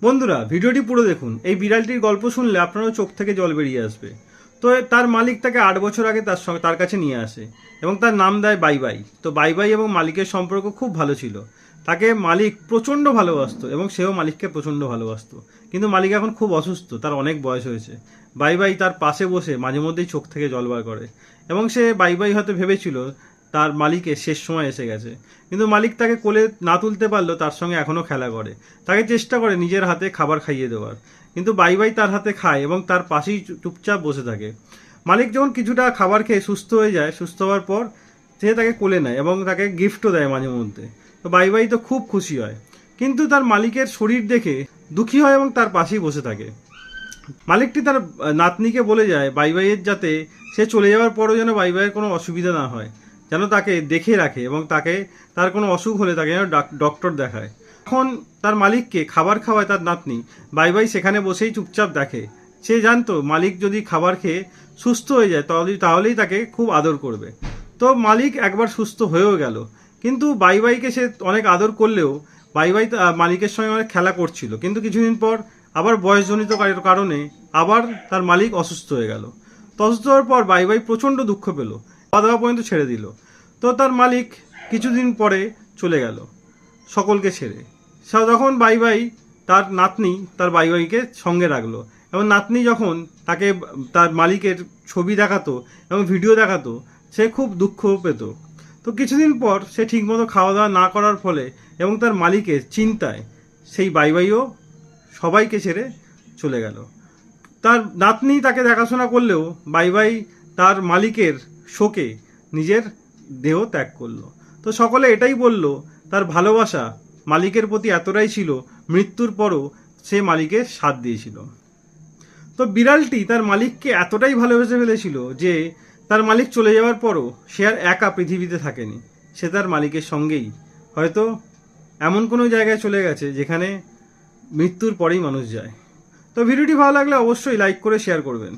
বন্ধুরা, ভিডিওটি পুরো দেখুন। এই বিড়ালটির গল্প শুনলে আপনারও চোখ থেকে জল বেরিয়ে আসবে। তো তার মালিক তাকে 8 বছর আগে তার কাছে নিয়ে আসে এবং তার নাম দেয় বাই বাই। তো বাই বাই এবং মালিকের সম্পর্ক খুব ভালো ছিল। তাকে মালিক প্রচণ্ড ভালোবাসতো এবং সেও মালিককে প্রচণ্ড ভালোবাসতো। কিন্তু মালিক এখন খুব অসুস্থ, তার অনেক বয়স হয়েছে। বাই বাই তার পাশে বসে মাঝে মধ্যেই চোখ থেকে জল বার করে এবং সে বাই বাই হয়তো ভেবেছিল তার মালিকের শেষ সময় এসে গেছে। কিন্তু মালিক তাকে কোলে না তুলতে পারলেও তার সঙ্গে এখনও খেলা করে, তাকে চেষ্টা করে নিজের হাতে খাবার খাইয়ে দেওয়ার। কিন্তু বাই বাই তার হাতে খায় এবং তার পাশেই চুপচাপ বসে থাকে। মালিক যখন কিছুটা খাবার খেয়ে সুস্থ হয়ে যায়, সুস্থ হওয়ার পর সে তাকে কোলে নেয় এবং তাকে গিফটও দেয় মাঝে মধ্যে। তো বাই বাই তো খুব খুশি হয়, কিন্তু তার মালিকের শরীর দেখে দুঃখী হয় এবং তার পাশেই বসে থাকে। মালিকটি তার নাতনিকে বলে যায় বাই বাইয়ের যাতে সে চলে যাওয়ার পরও যেন বাই বাইয়ের কোনো অসুবিধা না হয়, যেন তাকে দেখে রাখে এবং তার কোনো অসুখ হলে তাকে যেন ডক্টর দেখায়। এখন তার মালিককে খাবার খাওয়ায় তার নাতনি, বাই বাই সেখানে বসেই চুপচাপ দেখে। সে জানতো মালিক যদি খাবার খেয়ে সুস্থ হয়ে যায় তাহলেই তাকে খুব আদর করবে। তো মালিক একবার সুস্থ হয়েও গেল, কিন্তু বাই বাইকে সে অনেক আদর করলেও বাই বাই মালিকের সঙ্গে অনেক খেলা করছিল। কিন্তু কিছুদিন পর আবার বয়সজনিত কারণে আবার তার মালিক অসুস্থ হয়ে গেল। তো অসুস্থ হওয়ার পর বাই বাই প্রচণ্ড দুঃখ পেল, খাওয়া দাওয়া পর্যন্ত ছেড়ে দিল। তো তার মালিক কিছুদিন পরে চলে গেল সকলকে ছেড়ে। তখন বাই বাই তার নাতনি তার বাই বাইকে সঙ্গে রাখলো এবং নাতনি যখন তাকে তার মালিকের ছবি দেখাতো এবং ভিডিও দেখাতো, সে খুব দুঃখ পেত। তো কিছুদিন পর সে ঠিকমতো খাওয়া দাওয়া না করার ফলে এবং তার মালিকের চিন্তায় সেই বাই বাইও সবাইকে ছেড়ে চলে গেল। তার নাতনি তাকে দেখাশোনা করলেও বাই বাই তার মালিকের শোকে নিজের দেহ ত্যাগ করলো। তো সকলে এটাই বলল, তার ভালোবাসা মালিকের প্রতি এতটাই ছিল, মৃত্যুর পরও সে মালিকের সাথ দিয়েছিল। তো বিড়ালটি তার মালিককে এতটাই ভালোবেসে ফেলেছিল যে তার মালিক চলে যাওয়ার পরও সে আর একা পৃথিবীতে থাকেনি। সে তার মালিকের সঙ্গেই হয়তো এমন কোনো জায়গায় চলে গেছে যেখানে মৃত্যুর পরেই মানুষ যায়। তো ভিডিওটি ভালো লাগলে অবশ্যই লাইক করে শেয়ার করবেন।